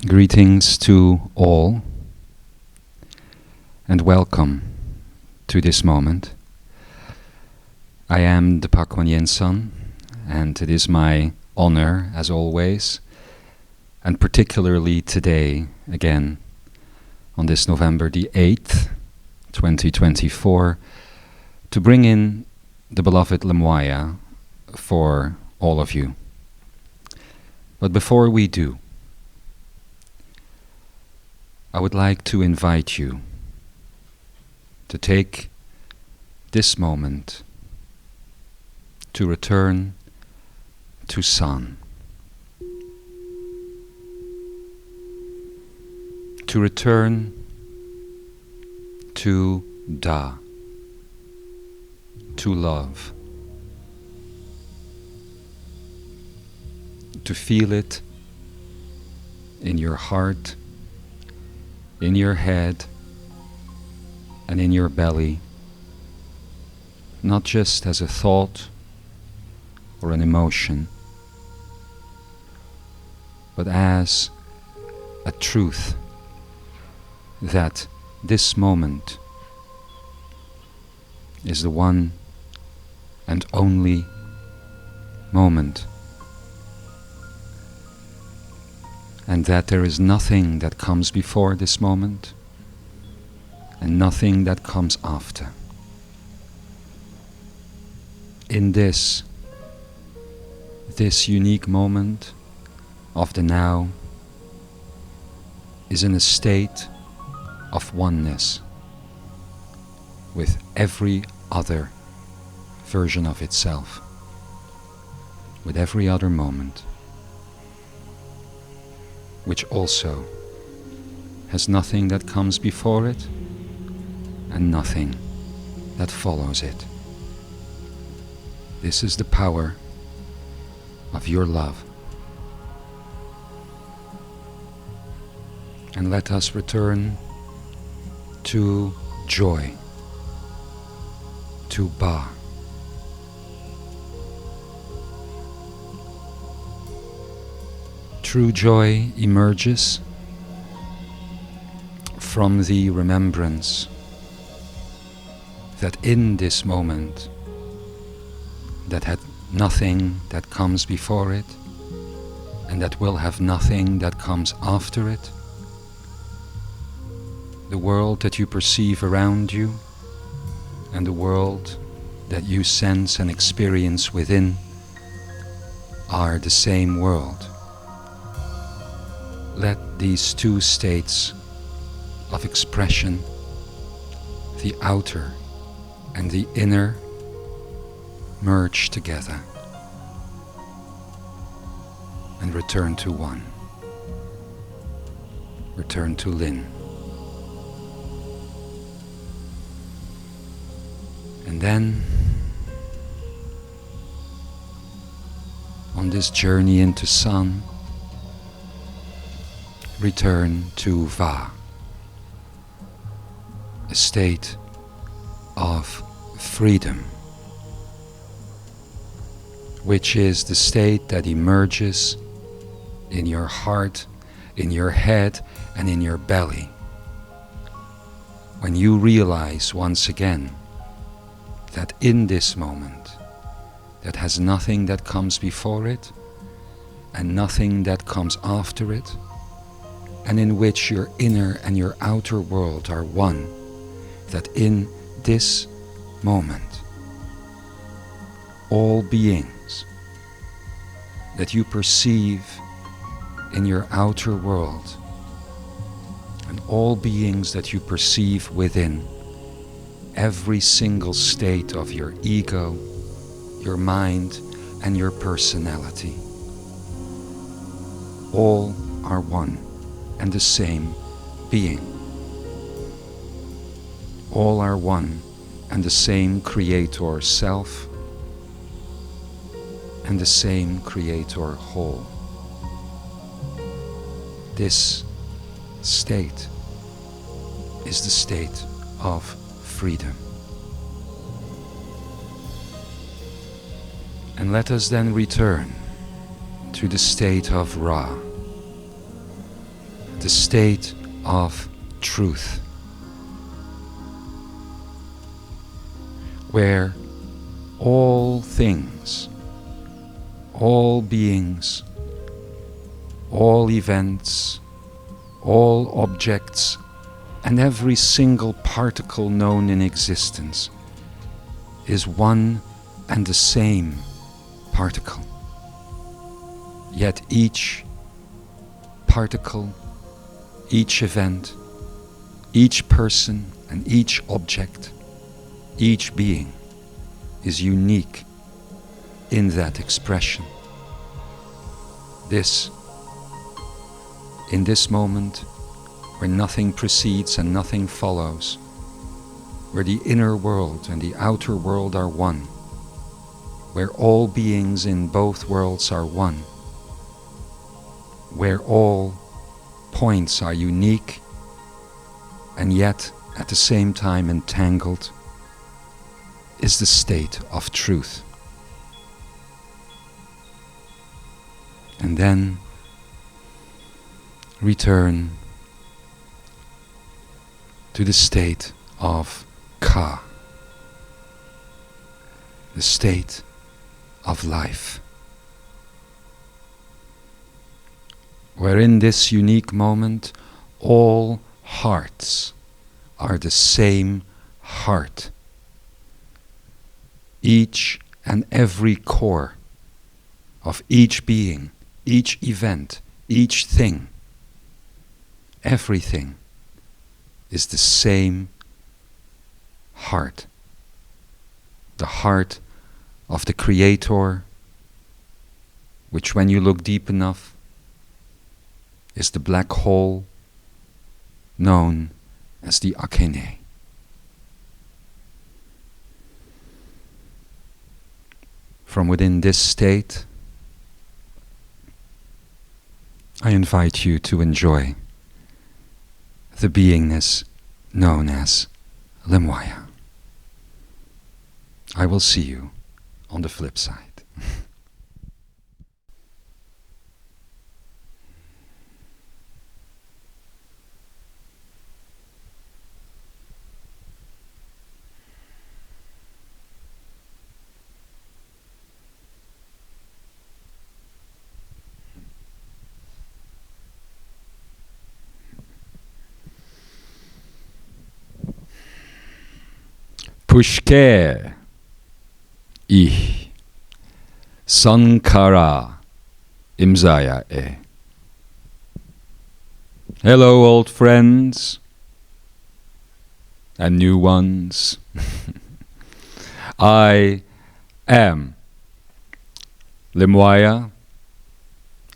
Greetings to all, and welcome to this moment. I am the Pah Kwan Yin San, and it is my honor, as always, and particularly today, again, on this November the 8th, 2024, to bring in the beloved Lemuaya for all of you. But before we do, I would like to invite you to take this moment to return to San, to return to Da, to love, to feel it in your heart, in your head, and in your belly, not just as a thought or an emotion, but as a truth that this moment is the one and only moment, and that there is nothing that comes before this moment and nothing that comes after. In this unique moment of the now is in a state of oneness with every other version of itself, with every other moment, which also has nothing that comes before it and nothing that follows it. This is the power of your love. And let us return to joy, to Ba. True joy emerges from the remembrance that in this moment that had nothing that comes before it and that will have nothing that comes after it, the world that you perceive around you and the world that you sense and experience within are the same world. Let these two states of expression, the outer and the inner, merge together and return to one. Return to Lin. And then, on this journey into San, return to Va, a state of freedom, which is the state that emerges in your heart, in your head, and in your belly, when you realize once again that in this moment that has nothing that comes before it and nothing that comes after it, and in which your inner and your outer world are one, that in this moment all beings that you perceive in your outer world and all beings that you perceive within, every single state of your ego, your mind, and your personality, all are one and the same being. All are one and the same Creator Self and the same Creator Whole. This state is the state of freedom. And let us then return to the state of Ra, the state of truth, where all things, all beings, all events, all objects, and every single particle known in existence is one and the same particle. Yet each particle, each event, each person and each object, each being is unique in that expression. In this moment, where nothing precedes and nothing follows, where the inner world and the outer world are one, where all beings in both worlds are one, where all points are unique and yet at the same time entangled, is the state of truth. And then return to the state of Ka, the state of life, where in this unique moment all hearts are the same heart. Each and every core of each being, each event, each thing, everything is the same heart. The heart of the Creator, which when you look deep enough is the black hole known as the Akene. From within this state, I invite you to enjoy the beingness known as Lemuaya. I will see you on the flip side. Pushke Sankara Imzaia. Hello, old friends and new ones. I am Lemuaya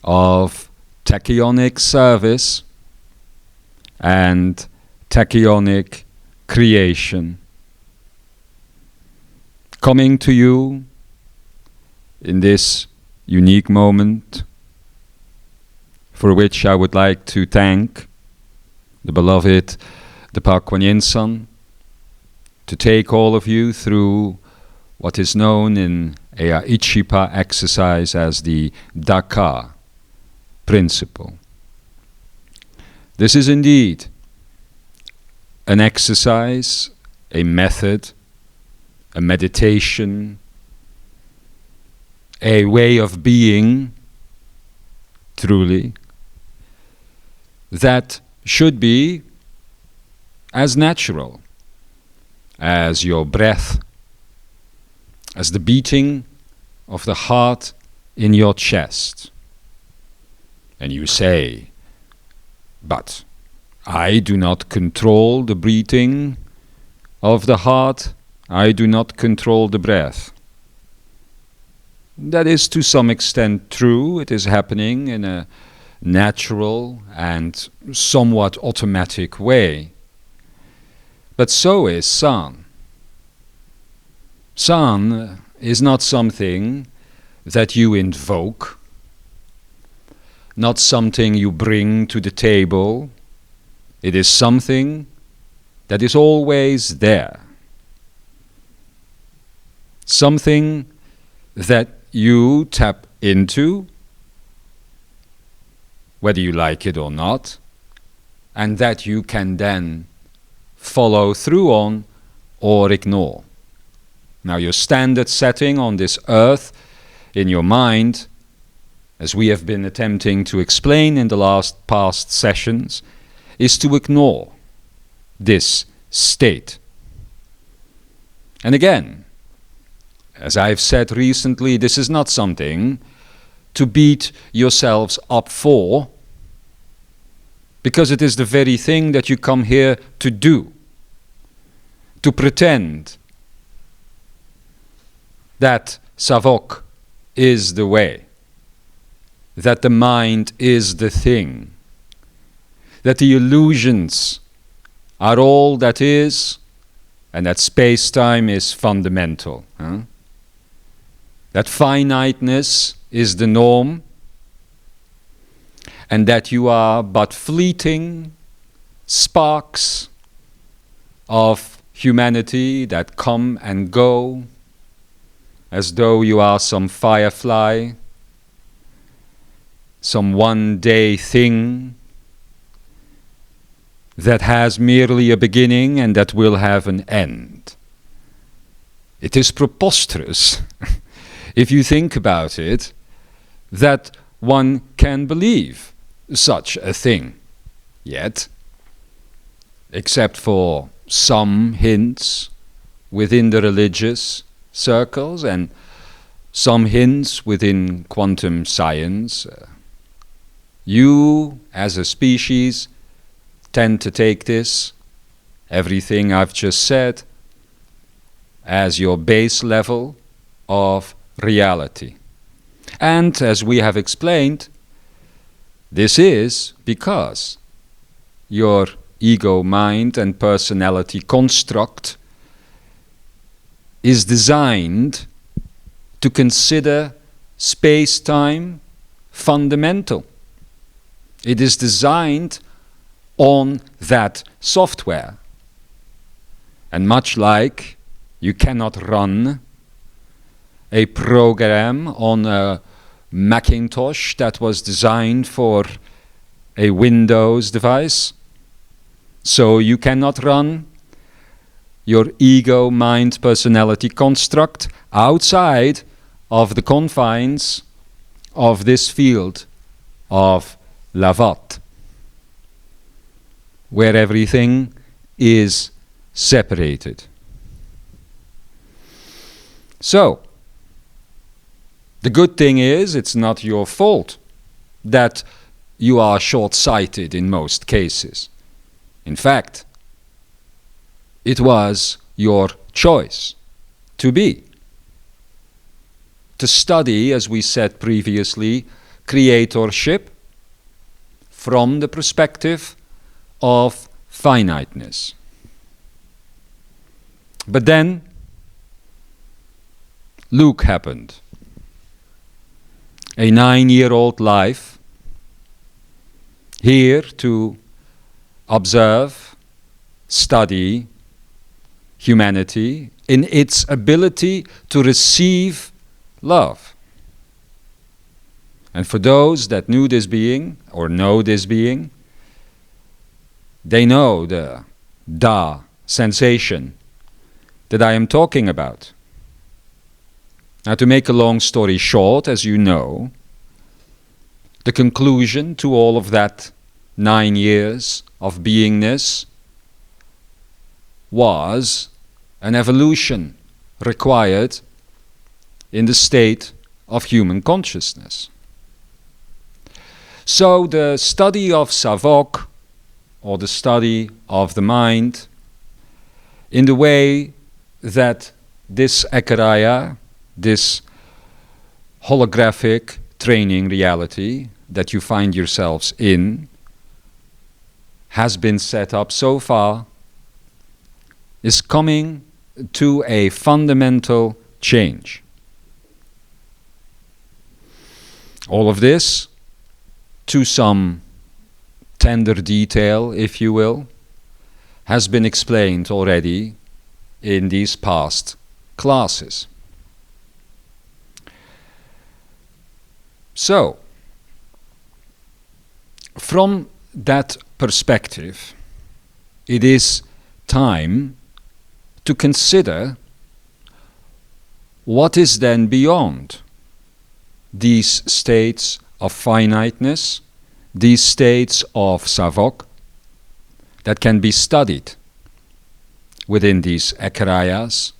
of Tachyonic service and Tachyonic creation, coming to you in this unique moment, for which I would like to thank the beloved Pah Kwan Yin San to take all of you through what is known in Ea Ichipa exercise as the Daka principle. This is indeed an exercise, a method, a meditation, a way of being, truly, that should be as natural as your breath, as the beating of the heart in your chest. And you say, but I do not control the beating of the heart, I do not control the breath. That is to some extent true. It is happening in a natural and somewhat automatic way. But so is San. San is not something that you invoke, not something you bring to the table. It is something that is always there. Something that you tap into, whether you like it or not, and that you can then follow through on or ignore. Now, your standard setting on this earth in your mind, as we have been attempting to explain in the past sessions, is to ignore this state. And again, as I've said recently, this is not something to beat yourselves up for, because it is the very thing that you come here to do, to pretend that Savok is the way, that the mind is the thing, that the illusions are all that is, and that space-time is fundamental. That finiteness is the norm, and that you are but fleeting sparks of humanity that come and go, as though you are some firefly, some one-day thing that has merely a beginning and that will have an end. It is preposterous, if you think about it, that one can believe such a thing. Yet, except for some hints within the religious circles and some hints within quantum science, you as a species tend to take this, everything I've just said, as your base level of reality. And as we have explained, this is because your ego, mind and personality construct is designed to consider space-time fundamental. It is designed on that software. And much like you cannot run a program on a Macintosh that was designed for a Windows device, so you cannot run your ego, mind, personality construct outside of the confines of this field of Lavat, where everything is separated. So, the good thing is, it's not your fault that you are short-sighted in most cases. In fact, it was your choice to be. To study, as we said previously, creatorship from the perspective of finiteness. But then, Luke happened. A 9-year-old life, here to observe, study humanity in its ability to receive love. And for those that knew this being, or know this being, they know the Da sensation that I am talking about. Now, to make a long story short, as you know, the conclusion to all of that 9 years of beingness was an evolution required in the state of human consciousness. So the study of Savok, or the study of the mind, in the way that this Ekaraya, this holographic training reality that you find yourselves in, has been set up so far, is coming to a fundamental change. All of this, to some tender detail, if you will, has been explained already in these past classes. So, from that perspective, it is time to consider what is then beyond these states of finiteness, these states of savok that can be studied within these ekarayas.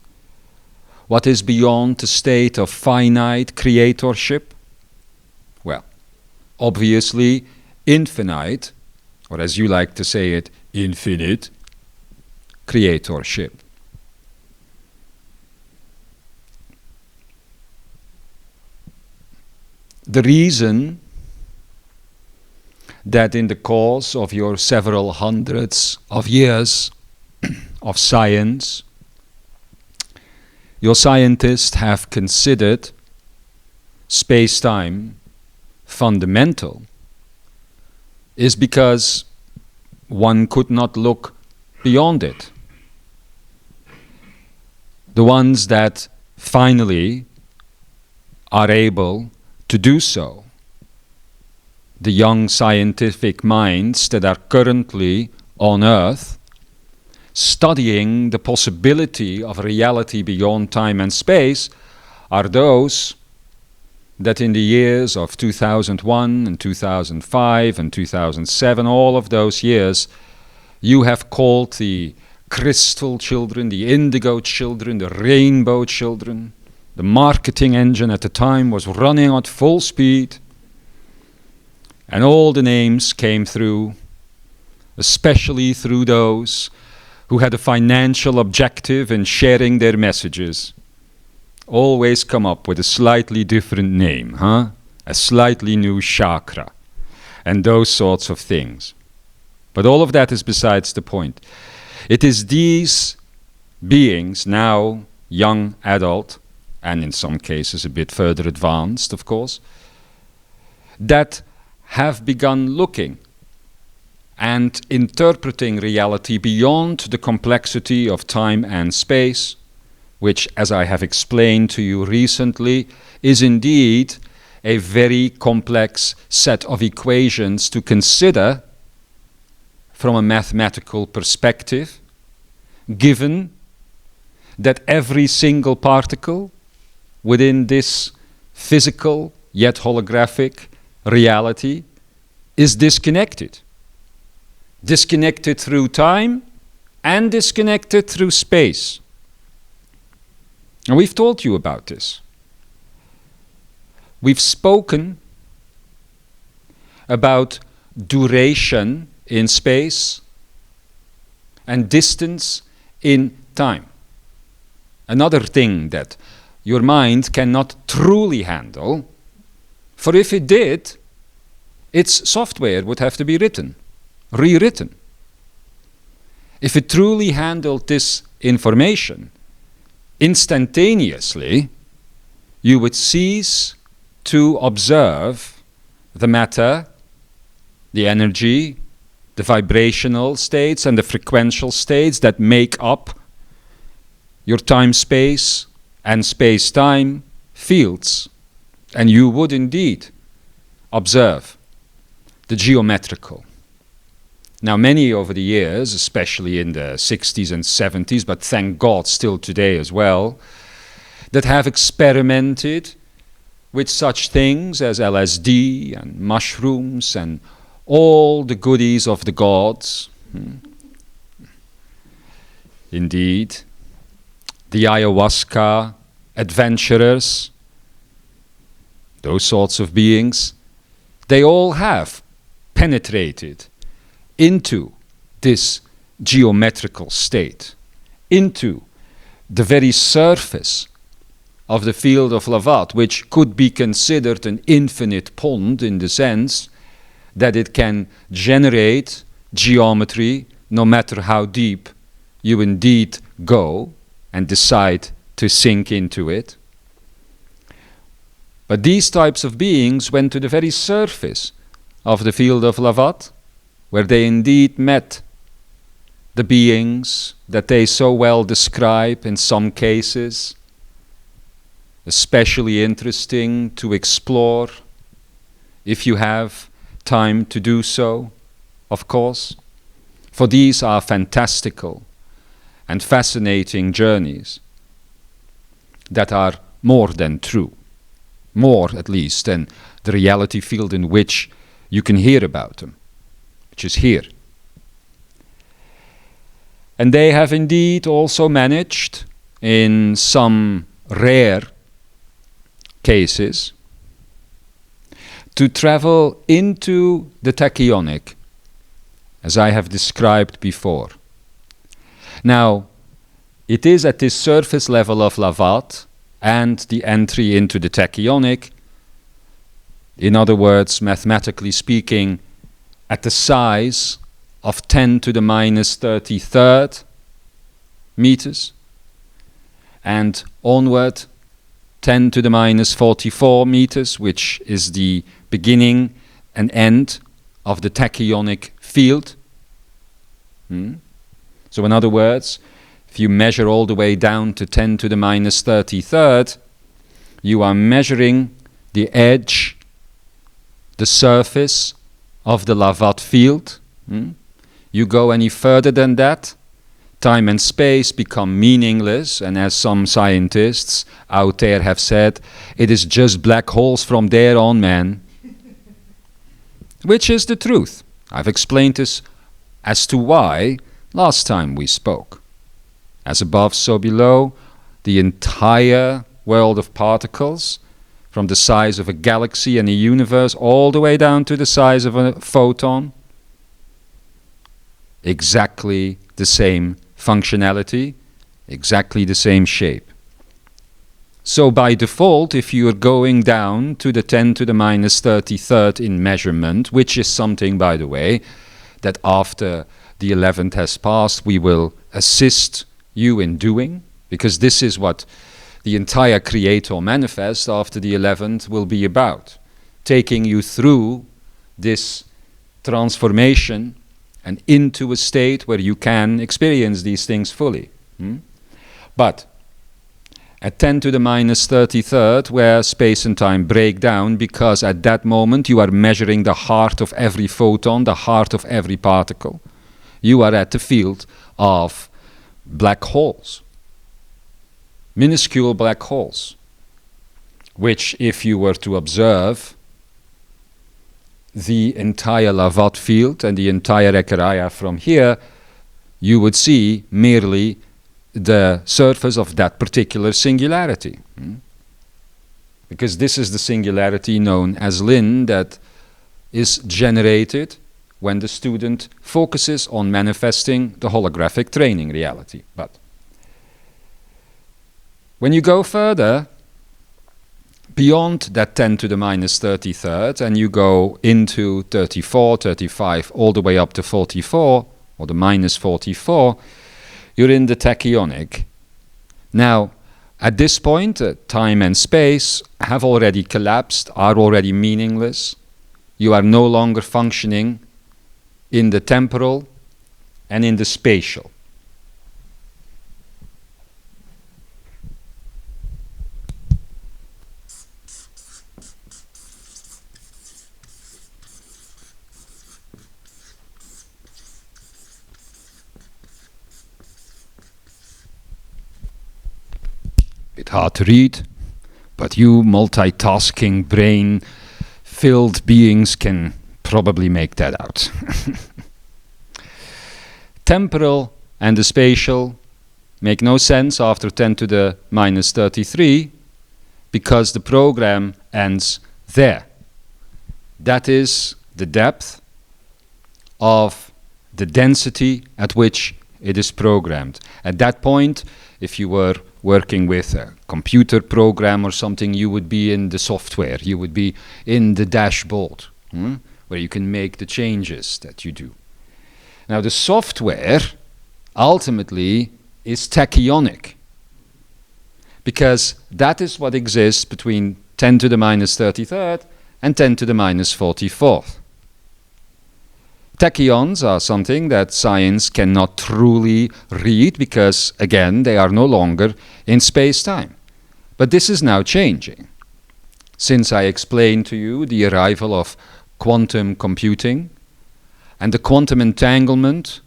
What is beyond the state of finite creatorship? Well, obviously infinite, or as you like to say it, infinite creatorship. The reason that in the course of your several hundreds of years of science, your scientists have considered space-time fundamental is because one could not look beyond it. The ones that finally are able to do so, the young scientific minds that are currently on Earth studying the possibility of a reality beyond time and space, are those that in the years of 2001 and 2005 and 2007, all of those years, you have called the crystal children, the indigo children, the rainbow children. The marketing engine at the time was running at full speed, and all the names came through, especially through those who had a financial objective in sharing their messages. Always come up with a slightly different name, a slightly new chakra, and those sorts of things. But all of that is besides the point. It is these beings, now young adult, and in some cases a bit further advanced, of course, that have begun looking and interpreting reality beyond the complexity of time and space, which, as I have explained to you recently, is indeed a very complex set of equations to consider from a mathematical perspective, given that every single particle within this physical yet holographic reality is disconnected. Disconnected through time and disconnected through space. And we've told you about this. We've spoken about duration in space and distance in time. Another thing that your mind cannot truly handle, for if it did, its software would have to be rewritten. If it truly handled this information instantaneously, you would cease to observe the matter, the energy, the vibrational states and the frequential states that make up your time-space and space-time fields, and you would indeed observe the geometrical. Now, many over the years, especially in the 60s and 70s, but thank God still today as well, that have experimented with such things as LSD and mushrooms and all the goodies of the gods. Indeed, the ayahuasca adventurers, those sorts of beings, they all have penetrated into this geometrical state, into the very surface of the field of Lavat, which could be considered an infinite pond in the sense that it can generate geometry no matter how deep you indeed go and decide to sink into it. But these types of beings went to the very surface of the field of Lavat, where they indeed met the beings that they so well describe in some cases, especially interesting to explore if you have time to do so. of course, for these are fantastical and fascinating journeys that are more than true, more at least than the reality field in which you can hear about them, which is here. And they have indeed also managed, in some rare cases, to travel into the tachyonic, as I have described before. Now, it is at this surface level of Lavat and the entry into the tachyonic, in other words, mathematically speaking, at the size of 10 to the minus 33rd meters, and onward 10 to the minus 44 meters, which is the beginning and end of the tachyonic field. So in other words, if you measure all the way down to 10 to the minus 33rd, you are measuring the edge, the surface of the Lavat field. You go any further than that, time and space become meaningless, and as some scientists out there have said, it is just black holes from there on, man. Which is the truth. I've explained this as to why last time we spoke. As above, so below, the entire world of particles, from the size of a galaxy and a universe all the way down to the size of a photon, exactly the same functionality, exactly the same shape. So by default, if you are going down to the 10 to the minus 33rd in measurement, which is something, by the way, that after the 11th has passed, we will assist you in doing, because this is what the entire Creator Manifest after the 11th will be about, taking you through this transformation and into a state where you can experience these things fully. But at 10 to the minus 33rd, where space and time break down, because at that moment you are measuring the heart of every photon, the heart of every particle, you are at the field of black holes, minuscule black holes, which, if you were to observe the entire Lavat field and the entire Ekaraya from here, you would see merely the surface of that particular singularity. Because this is the singularity known as Lin that is generated when the student focuses on manifesting the holographic training reality. But when you go further beyond that 10 to the minus 33rd and you go into 34, 35, all the way up to 44, or the minus 44, you're in the tachyonic. Now, at this point, time and space have already collapsed, are already meaningless. You are no longer functioning in the temporal and in the spatial. Bit hard to read, but you multitasking brain-filled beings can probably make that out. Temporal and the spatial make no sense after 10 to the minus 33 because the program ends there. That is the depth of the density at which it is programmed. At that point, if you were working with a computer program or something, you would be in the software, you would be in the dashboard, where you can make the changes that you do. Now the software ultimately is tachyonic, because that is what exists between 10 to the minus 33rd and 10 to the minus 44th. Tachyons are something that science cannot truly read because, again, they are no longer in space-time. But this is now changing. Since I explained to you the arrival of quantum computing and the quantum entanglement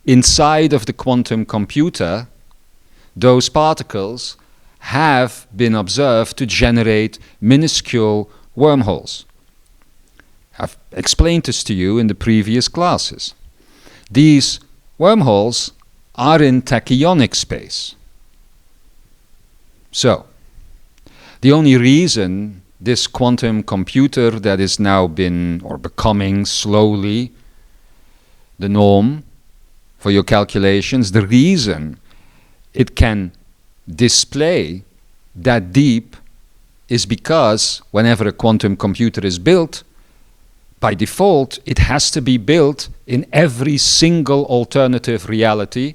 inside of the quantum computer, those particles have been observed to generate minuscule wormholes. I've explained this to you in the previous classes. These wormholes are in tachyonic space. So, the only reason this quantum computer that is now been or becoming slowly the norm for your calculations, the reason it can display that deep is because whenever a quantum computer is built, by default, it has to be built in every single alternative reality,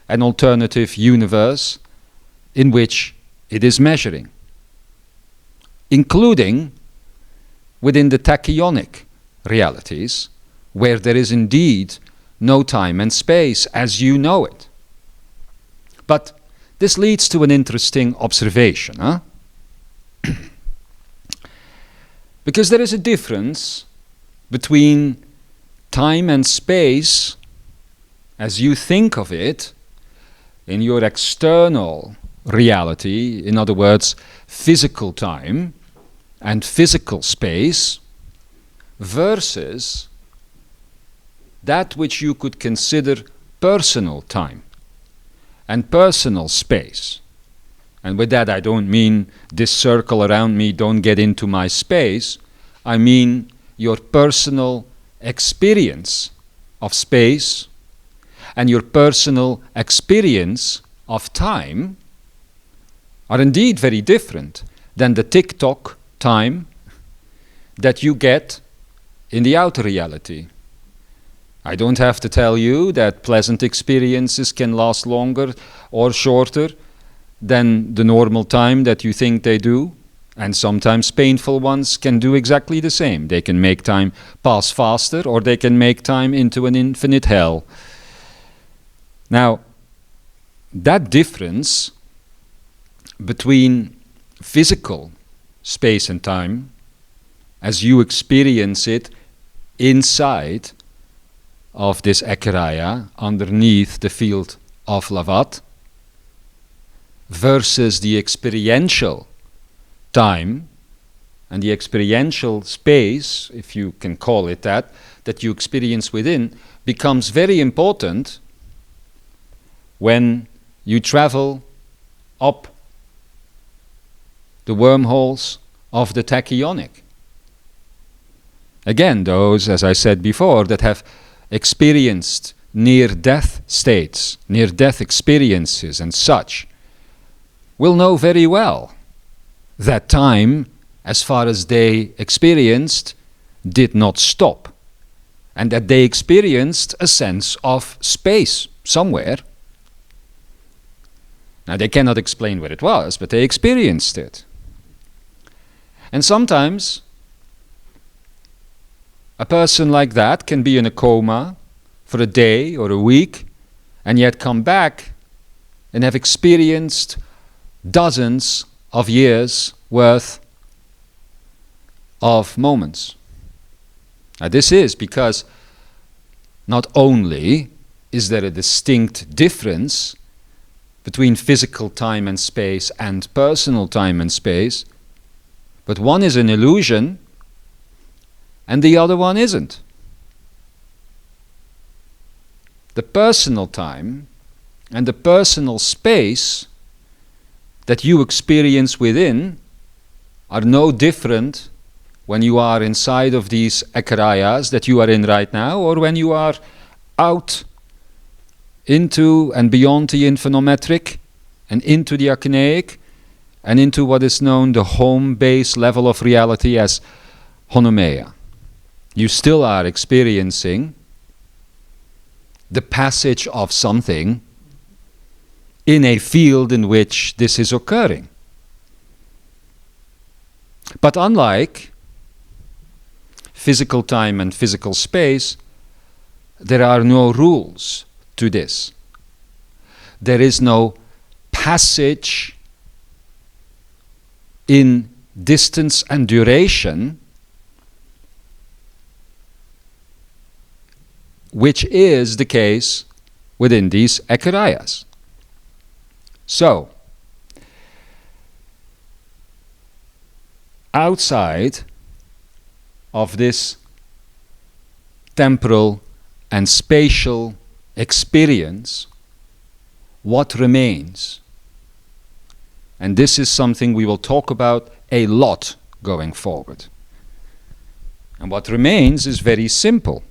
an alternative universe in which it is measuring, including within the tachyonic realities, where there is indeed no time and space as you know it. But this leads to an interesting observation, huh? Because there is a difference between time and space as you think of it in your external reality, in other words, physical time and physical space, versus that which you could consider personal time and personal space. And with that I don't mean this circle around me, don't get into my space. I mean your personal experience of space and your personal experience of time are indeed very different than the tick-tock time that you get in the outer reality. I don't have to tell you that pleasant experiences can last longer or shorter than the normal time that you think they do, and sometimes painful ones can do exactly the same. They can make time pass faster, or they can make time into an infinite hell. Now, that difference between physical space and time, as you experience it inside of this Ekeraya, underneath the field of Lavat, versus the experiential time and the experiential space, if you can call it that you experience within, becomes very important when you travel up the wormholes of the tachyonic. Again, those, as I said before, that have experienced near-death states, near-death experiences and such, will know very well that time, as far as they experienced, did not stop, and that they experienced a sense of space somewhere. Now, they cannot explain what it was, but they experienced it. And sometimes a person like that can be in a coma for a day or a week and yet come back and have experienced dozens of years worth of moments. Now, this is because not only is there a distinct difference between physical time and space and personal time and space, but one is an illusion and the other one isn't. The personal time and the personal space that you experience within are no different when you are inside of these Ekerayas that you are in right now, or when you are out into and beyond the infinometric and into the achinaic and into what is known the home base level of reality as honomeia. You still are experiencing the passage of something in a field in which this is occurring. But unlike physical time and physical space, there are no rules to this. There is no passage in distance and duration which is the case within these ekarias. So, outside of this temporal and spatial experience, what remains? And this is something we will talk about a lot going forward. And what remains is very simple.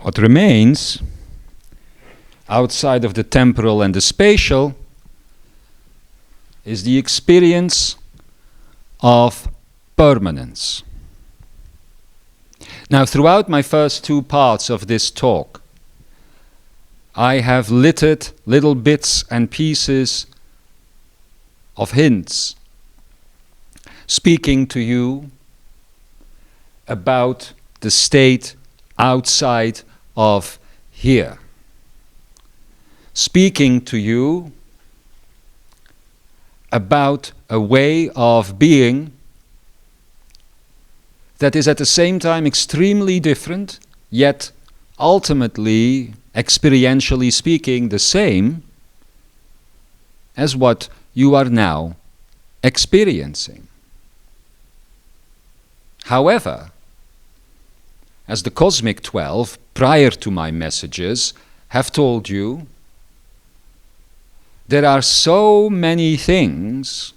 What remains outside of the temporal and the spatial is the experience of permanence. Now, throughout my first two parts of this talk, I have littered little bits and pieces of hints, speaking to you about the state outside of here, speaking to you about a way of being that is at the same time extremely different, yet ultimately, experientially speaking, the same as what you are now experiencing. However, as the Cosmic 12, prior to my messages, have told you, there are so many things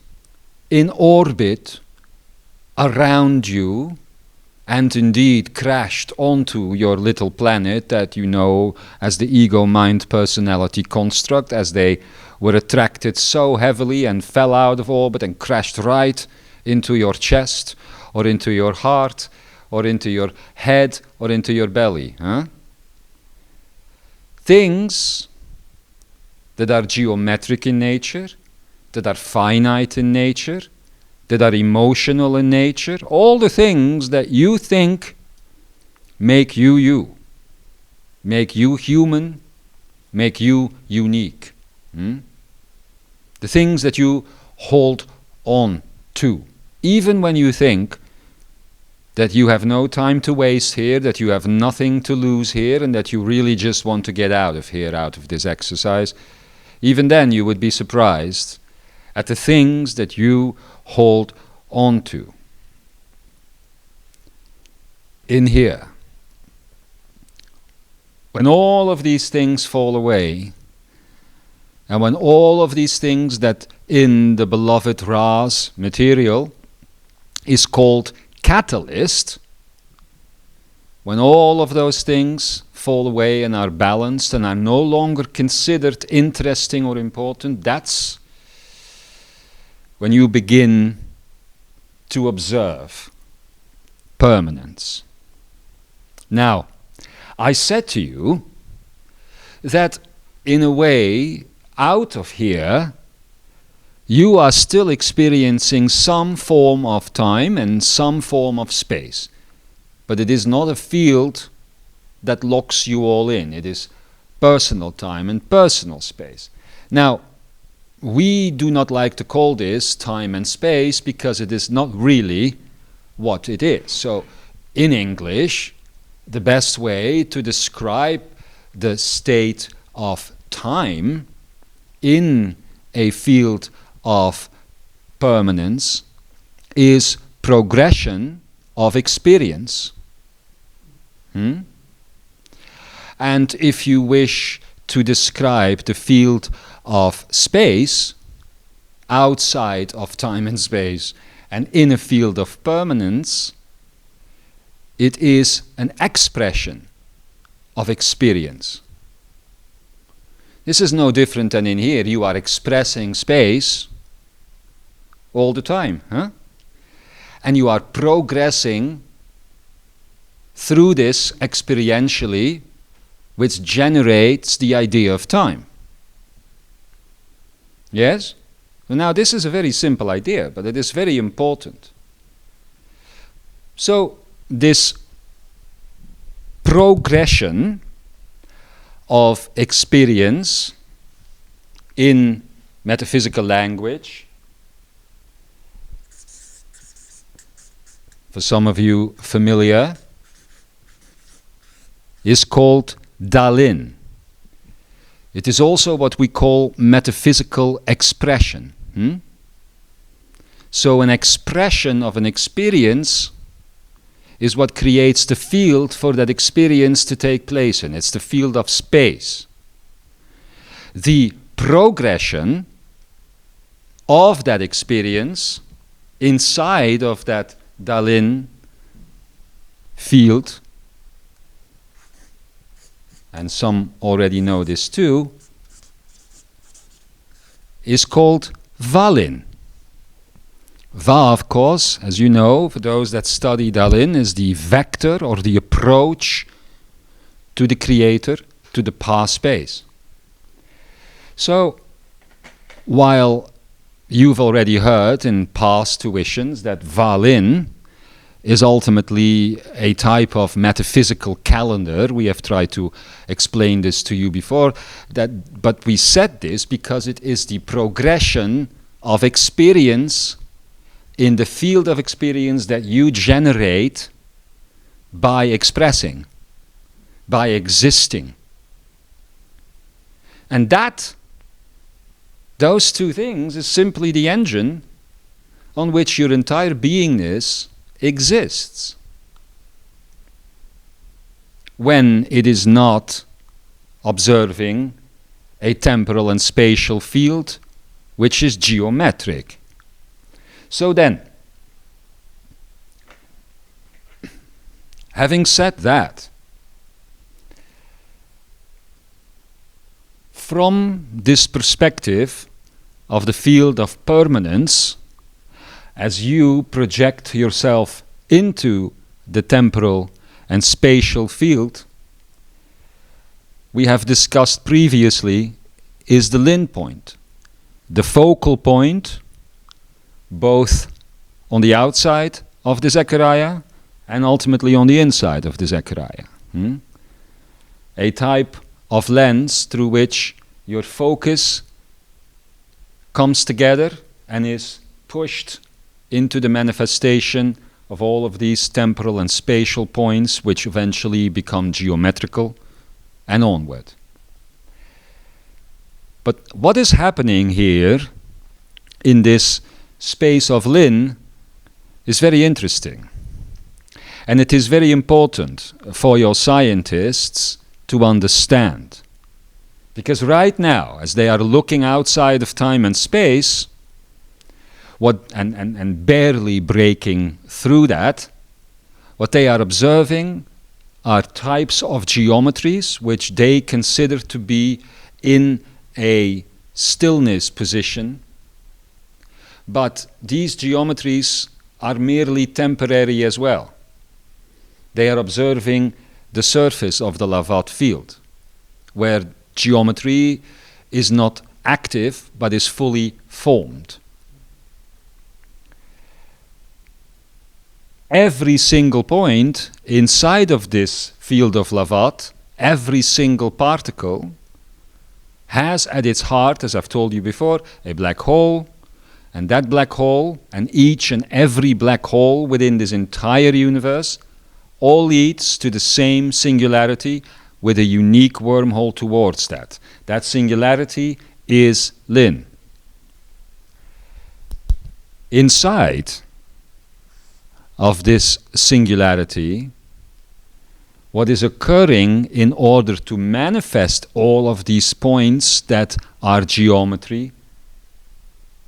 in orbit around you, and indeed crashed onto your little planet that you know as the ego-mind-personality construct, as they were attracted so heavily and fell out of orbit and crashed right into your chest, or into your heart, or into your head, or into your belly. Things that are geometric in nature, that are finite in nature, that are emotional in nature, all the things that you think make you you, make you human, make you unique. The things that you hold on to, even when you think that you have no time to waste here, that you have nothing to lose here, and that you really just want to get out of here, out of this exercise, even then you would be surprised at the things that you hold on to. In here, when all of these things fall away, and when all of these things that in the beloved Ra's material is called catalyst, when all of those things fall away and are balanced and are no longer considered interesting or important, that's when you begin to observe permanence. Now, I said to you that in a way, out of here, you are still experiencing some form of time and some form of space. But it is not a field that locks you all in. It is personal time and personal space. Now, we do not like to call this time and space because it is not really what it is. So, in English, the best way to describe the state of time in a field of permanence is progression of experience. And if you wish to describe the field of space outside of time and space and in a field of permanence, it is an expression of experience. This is no different than in here. You are expressing space all the time, and you are progressing through this experientially, which generates the idea of time. Yes? Now this is a very simple idea, but it is very important. So this progression of experience in metaphysical language. For some of you familiar, is called Dalin. It is also what we call metaphysical expression. So an expression of an experience is what creates the field for that experience to take place in. It's the field of space. The progression of that experience inside of that Dalin field, and some already know this too, is called Valin. Va, of course, as you know, for those that study Dalin, is the vector or the approach to the creator, to the past space. So, while you've already heard in past tuitions that Valin is ultimately a type of metaphysical calendar, we have tried to explain this to you before, but we said this because it is the progression of experience in the field of experience that you generate by expressing, by existing. And those two things is simply the engine on which your entire beingness exists. When it is not observing a temporal and spatial field which is geometric. So then, having said that, from this perspective of the field of permanence, as you project yourself into the temporal and spatial field, we have discussed previously, is the Lin point, the focal point, both on the outside of the Zechariah and ultimately on the inside of the Zechariah. A type of lens through which your focus comes together and is pushed into the manifestation of all of these temporal and spatial points, which eventually become geometrical and onward. But what is happening here in this space of Lin is very interesting. And it is very important for your scientists to understand. Because right now, as they are looking outside of time and space, and barely breaking through that, what they are observing are types of geometries which they consider to be in a stillness position. But these geometries are merely temporary as well. They are observing the surface of the Lavat field, where geometry is not active but is fully formed. Every single point inside of this field of Lavat, every single particle, has at its heart, as I've told you before, a black hole, and that black hole, and each and every black hole within this entire universe, all leads to the same singularity with a unique wormhole towards that. That singularity is Lin. Inside of this singularity, what is occurring in order to manifest all of these points that are geometry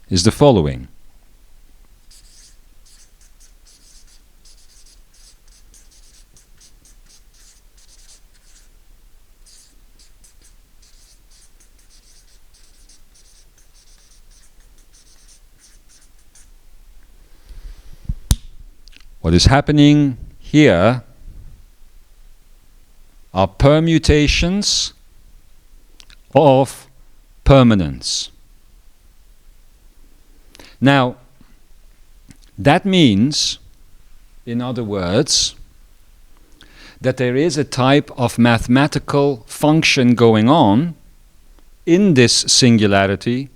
is the following. What is happening here are permutations of permanence. Now, that means, in other words, that there is a type of mathematical function going on in this singularity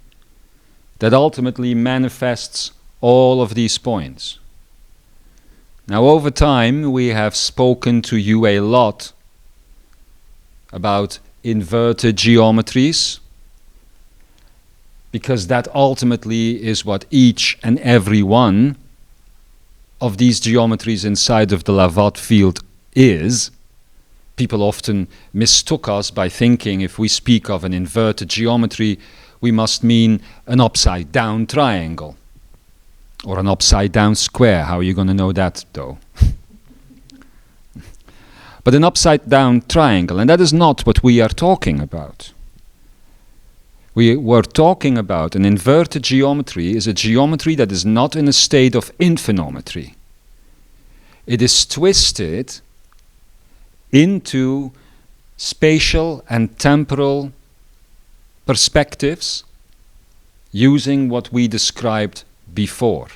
that ultimately manifests all of these points. Now, over time, we have spoken to you a lot about inverted geometries, because that ultimately is what each and every one of these geometries inside of the Lavat field is. People often mistook us by thinking if we speak of an inverted geometry, we must mean an upside down triangle or an upside down square. How are you going to know that, though? But an upside down triangle, and that is not what we are talking about. We were talking about an inverted geometry is a geometry that is not in a state of infinometry. It is twisted into spatial and temporal perspectives using what we described before.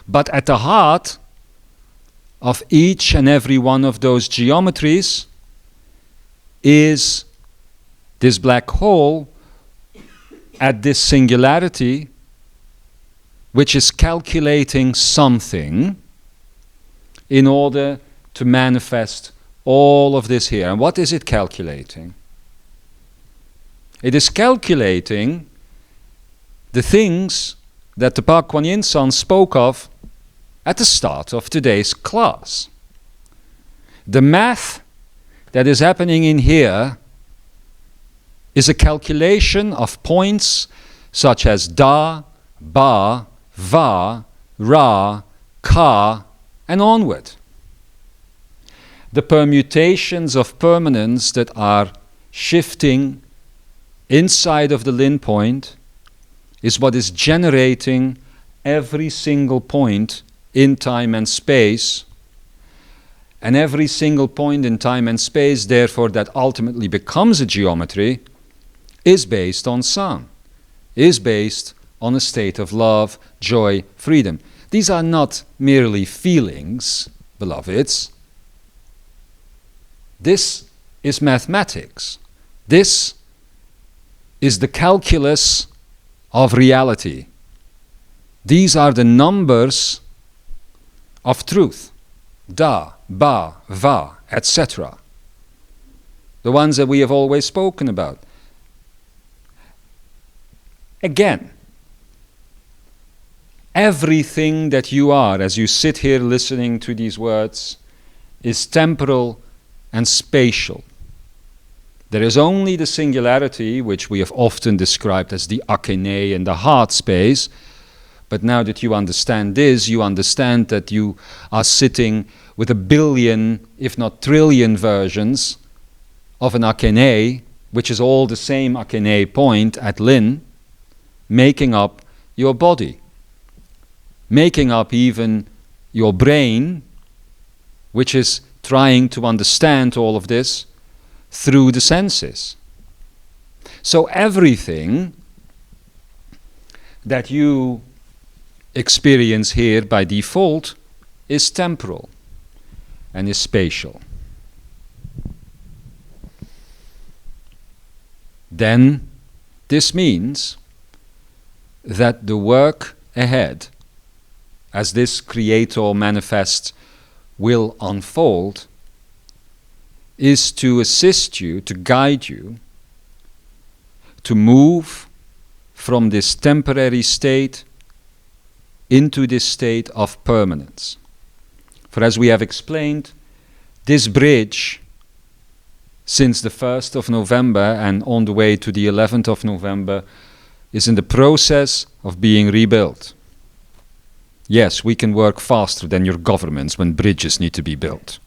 But at the heart of each and every one of those geometries is this black hole at this singularity, which is calculating something in order to manifest all of this here. And what is it calculating? It is calculating the things that the Pah Kwan Yin San spoke of at the start of today's class. The math that is happening in here is a calculation of points such as Da, Ba, Va, Ra, Ka, and onward. The permutations of permanence that are shifting inside of the Lin point is what is generating every single point in time and space, and every single point in time and space, therefore, that ultimately becomes a geometry, is based on San, is based on a state of love, joy, freedom. These are not merely feelings, beloveds. This is mathematics. This is the calculus of reality. These are the numbers of truth. Da, Ba, Va, etc. The ones that we have always spoken about. Again, everything that you are as you sit here listening to these words is temporal and spatial. There is only the singularity, which we have often described as the akene and the heart space. But now that you understand this, you understand that you are sitting with a billion, if not trillion versions of an akene, which is all the same akene point at Lin, making up your body, making up even your brain, which is trying to understand all of this through the senses. So everything that you experience here by default is temporal and is spatial. Then this means that the work ahead, as this creator manifest will unfold, is to assist you, to guide you, to move from this temporary state into this state of permanence. For as we have explained, this bridge, since the 1st of November and on the way to the 11th of November, is in the process of being rebuilt. Yes, we can work faster than your governments when bridges need to be built.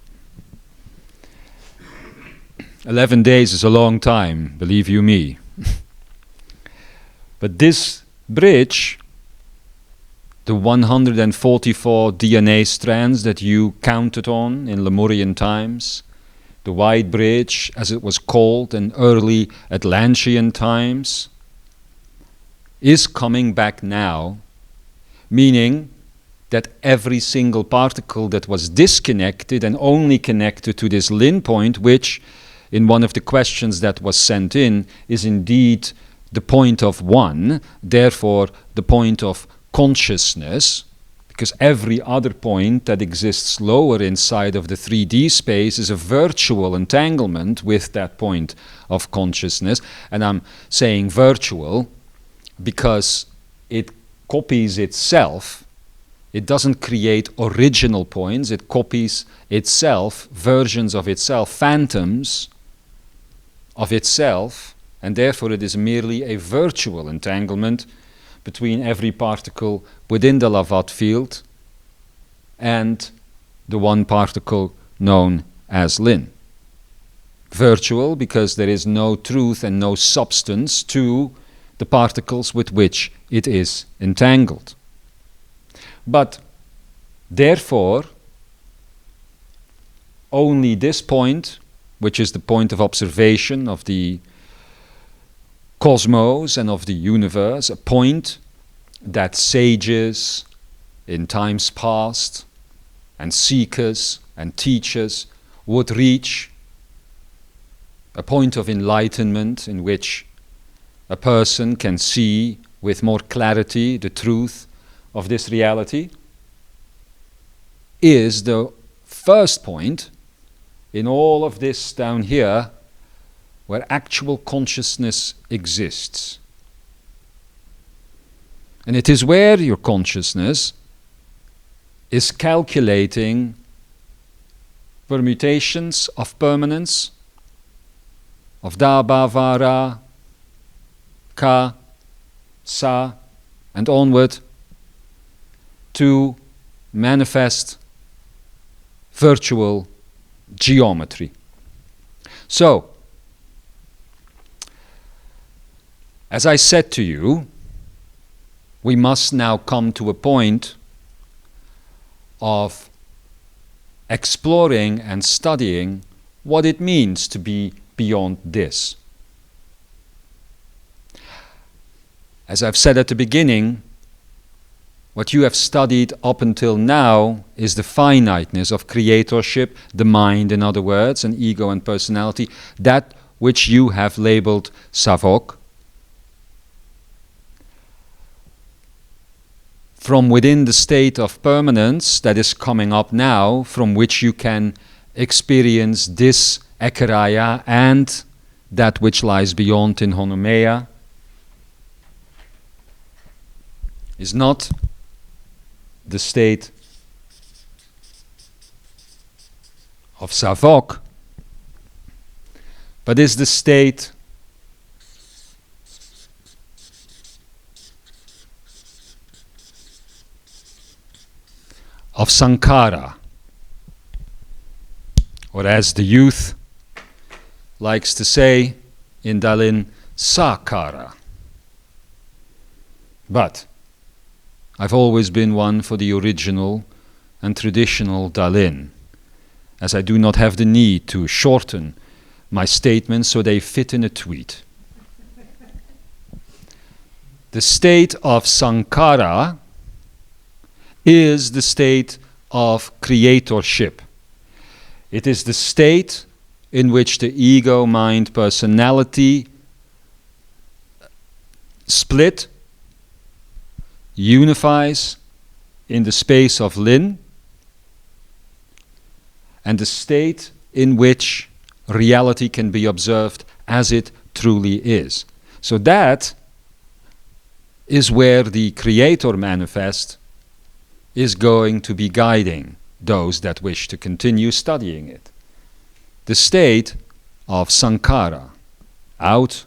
11 days is a long time, believe you me. But this bridge, the 144 DNA strands that you counted on in Lemurian times, the White Bridge, as it was called in early Atlantean times, is coming back now, meaning that every single particle that was disconnected and only connected to this Lin point, which in one of the questions that was sent in is indeed the point of one, therefore the point of consciousness, because every other point that exists lower inside of the 3D space is a virtual entanglement with that point of consciousness. And I'm saying virtual because it copies itself. It doesn't create original points, it copies itself, versions of itself, phantoms of itself, and therefore it is merely a virtual entanglement between every particle within the Lavat field and the one particle known as Lin. Virtual because there is no truth and no substance to the particles with which it is entangled. But therefore, only this point, which is the point of observation of the cosmos and of the universe, a point that sages in times past and seekers and teachers would reach, a point of enlightenment in which a person can see with more clarity the truth of this reality, is the first point in all of this down here where actual consciousness exists. And it is where your consciousness is calculating permutations of permanence, of da, ba, va, ra, ka, sa, and onward, to manifest virtual geometry. So, as I said to you, we must now come to a point of exploring and studying what it means to be beyond this. As I've said at the beginning, what you have studied up until now is the finiteness of creatorship, the mind, in other words, and ego and personality, that which you have labeled Savok. From within the state of permanence that is coming up now, from which you can experience this Ekaraya and that which lies beyond in Honomeya, is not the state of Savok, but is the state of Sankara, or as the youth likes to say in Dalin, Sakara. But I've always been one for the original and traditional Dalin, as I do not have the need to shorten my statements so they fit in a tweet. The state of Sankara is the state of creatorship. It is the state in which the ego, mind, personality split, unifies in the space of Lin, and the state in which reality can be observed as it truly is. So that is where the Creator manifest is going to be guiding those that wish to continue studying it. The state of Sankara, out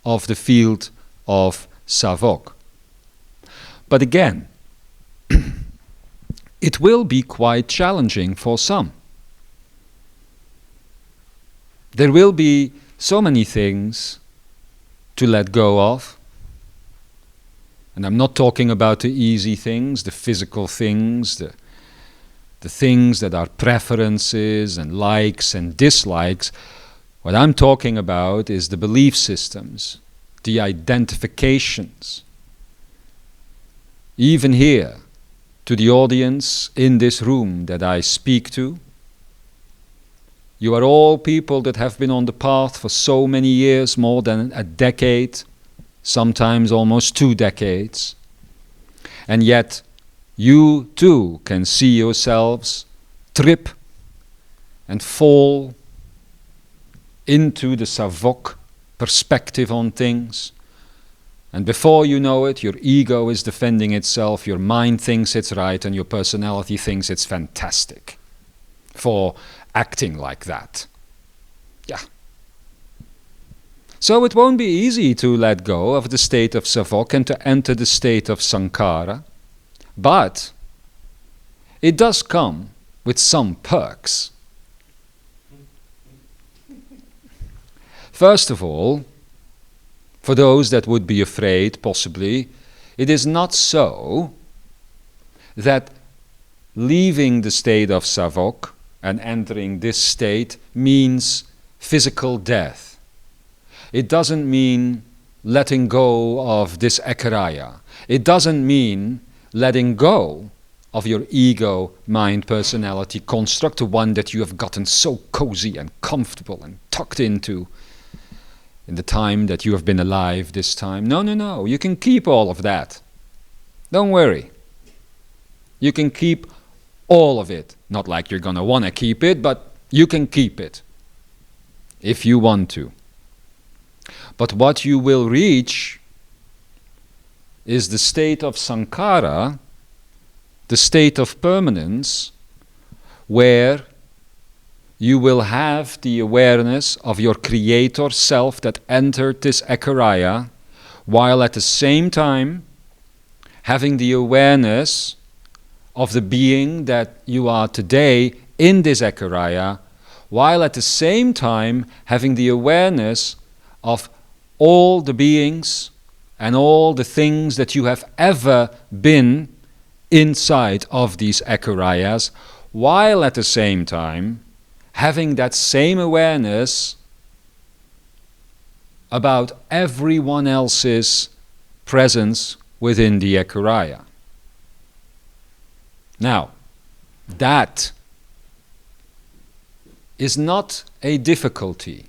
of the field of Savok. But again, it will be quite challenging for some. There will be so many things to let go of. And I'm not talking about the easy things, the physical things, the things that are preferences and likes and dislikes. What I'm talking about is the belief systems, the identifications. Even here, to the audience in this room that I speak to. You are all people that have been on the path for so many years, more than a decade, sometimes almost 2 decades. And yet, you too can see yourselves trip and fall into the Savok perspective on things. And before you know it, your ego is defending itself, your mind thinks it's right, and your personality thinks it's fantastic for acting like that. Yeah. So it won't be easy to let go of the state of Savok and to enter the state of Sankara, but it does come with some perks. First of all, for those that would be afraid, possibly, it is not so that leaving the state of Savok and entering this state means physical death. It doesn't mean letting go of this ekaraya. It doesn't mean letting go of your ego, mind, personality construct, the one that you have gotten so cozy and comfortable and tucked into in the time that you have been alive this time. No, no, no. You can keep all of that. Don't worry. You can keep all of it. Not like you're going to want to keep it, but you can keep it if you want to. But what you will reach is the state of Sankara, the state of permanence, where you will have the awareness of your creator self that entered this ekaraya, while at the same time having the awareness of the being that you are today in this ekaraya, while at the same time having the awareness of all the beings and all the things that you have ever been inside of these ekarayas, while at the same time having that same awareness about everyone else's presence within the ekaraya. Now, that is not a difficulty.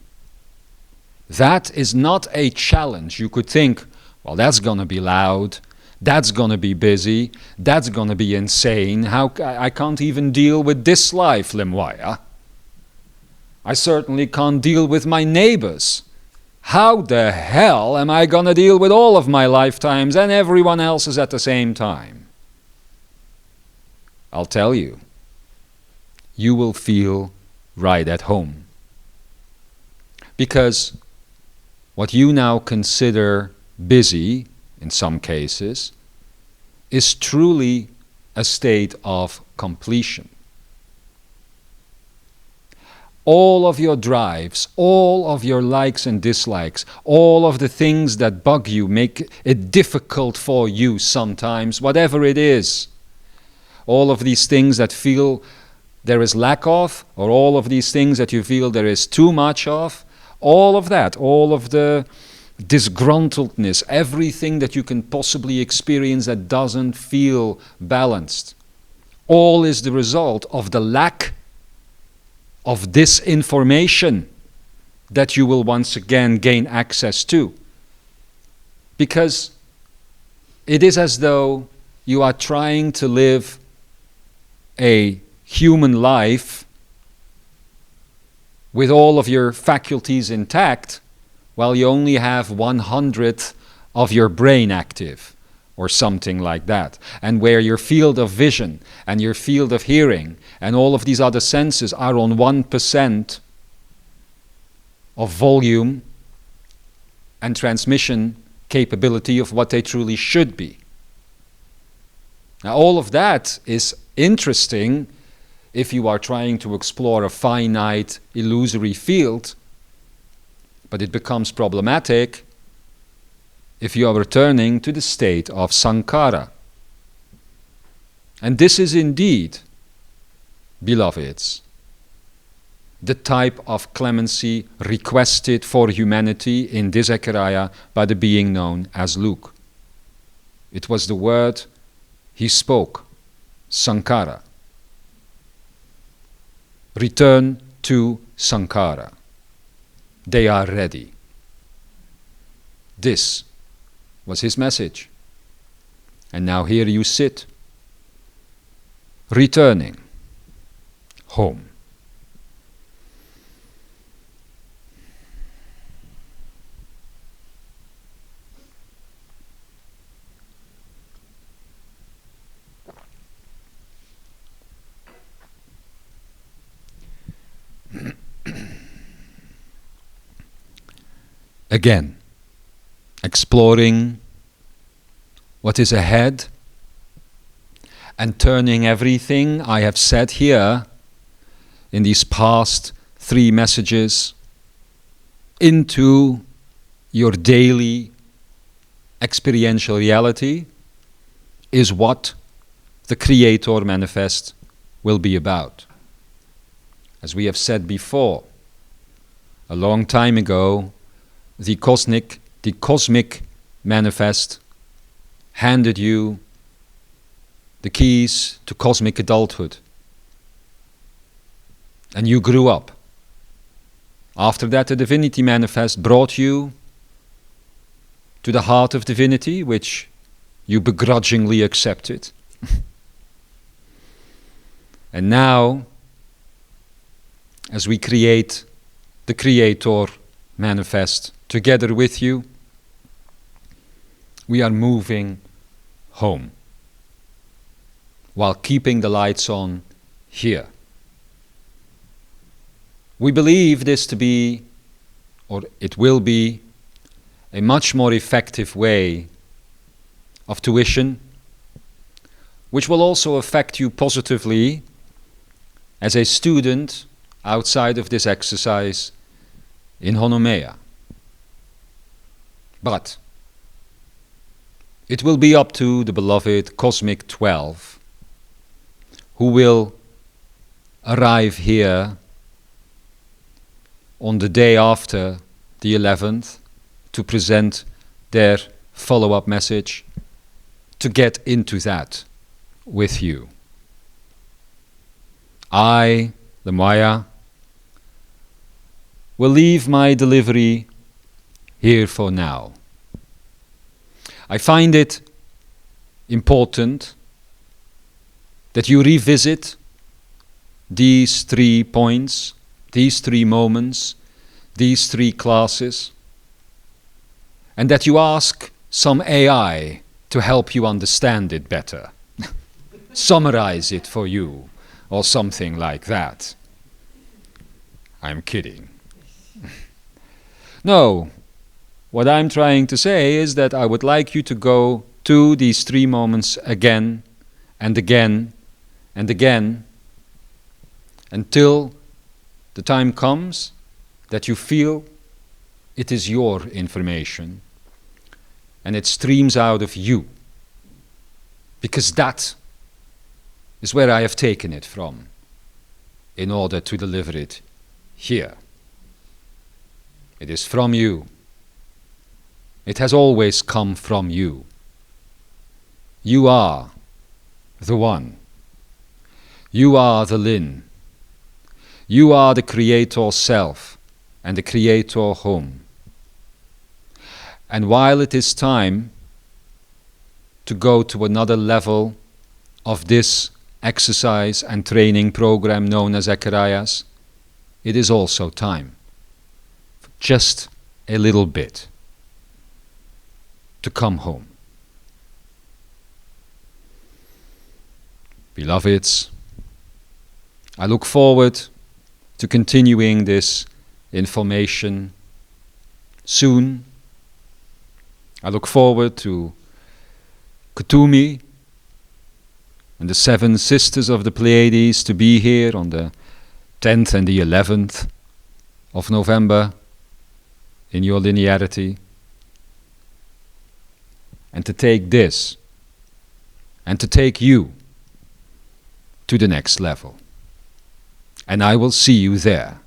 That is not a challenge. You could think, well, that's going to be loud, that's going to be busy, that's going to be insane. I can't even deal with this life, Lemuaya. I certainly can't deal with my neighbors. How the hell am I going to deal with all of my lifetimes and everyone else's at the same time? I'll tell you, you will feel right at home. Because what you now consider busy, in some cases, is truly a state of completion. All of your drives, all of your likes and dislikes, all of the things that bug you, make it difficult for you sometimes, whatever it is. All of these things that feel there is lack of, or all of these things that you feel there is too much of, all of that, all of the disgruntledness, everything that you can possibly experience that doesn't feel balanced, all is the result of the lack of this information that you will once again gain access to. Because it is as though you are trying to live a human life with all of your faculties intact, while you only have 1/100th of your brain active, or something like that, and where your field of vision and your field of hearing and all of these other senses are on 1% of volume and transmission capability of what they truly should be. Now, all of that is interesting if you are trying to explore a finite, illusory field, but it becomes problematic if you are returning to the state of Sankara. And this is indeed, beloveds, the type of clemency requested for humanity in this ekaraya by the being known as Luke. It was the word he spoke Sankara. Return to Sankara. They are ready. This was his message. And now here you sit, returning home. Again, exploring what is ahead and turning everything I have said here in these past 3 messages into your daily experiential reality is what the Creator Manifest will be about. As we have said before, a long time ago, the cosmic manifest handed you the keys to cosmic adulthood. And you grew up. After that, the divinity manifest brought you to the heart of divinity, which you begrudgingly accepted. And now, as we create the Creator Manifest together with you, we are moving home while keeping the lights on here. We believe this to be, or it will be, a much more effective way of tuition, which will also affect you positively as a student outside of this exercise in Honomeia. But it will be up to the beloved Cosmic 12 who will arrive here on the day after the 11th to present their follow-up message, to get into that with you. I, Lemuaya, will leave my delivery here for now. I find it important that you revisit these 3 points, these 3 moments, these 3 classes, and that you ask some AI to help you understand it better, summarize it for you, or something like that. I'm kidding. No, what I'm trying to say is that I would like you to go to these 3 moments again and again and again until the time comes that you feel it is your information and it streams out of you, because that is where I have taken it from in order to deliver it here. It is from you. It has always come from you. You are the one. You are the Lin. You are the Creator Self and the Creator Home. And while it is time to go to another level of this exercise and training program known as Echarias, it is also time for just a little bit to come home. Beloveds, I look forward to continuing this information soon. I look forward to Kutumi and the 7 sisters of the Pleiades to be here on the 10th and the 11th of November in your linearity, and to take this and to take you to the next level. And I will see you there.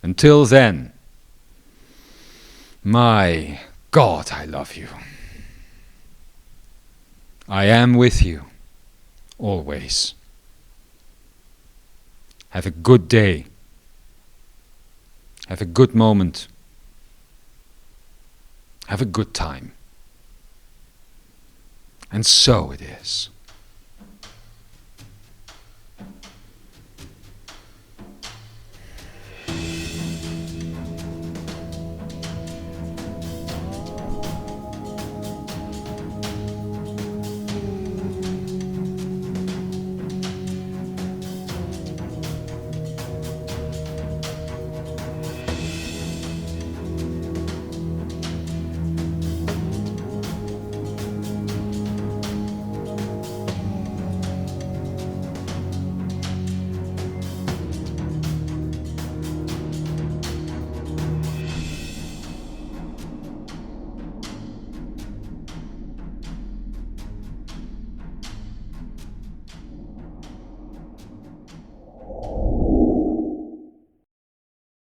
Until then, my God, I love you. I am with you always. Have a good day. Have a good moment. Have a good time. And so it is.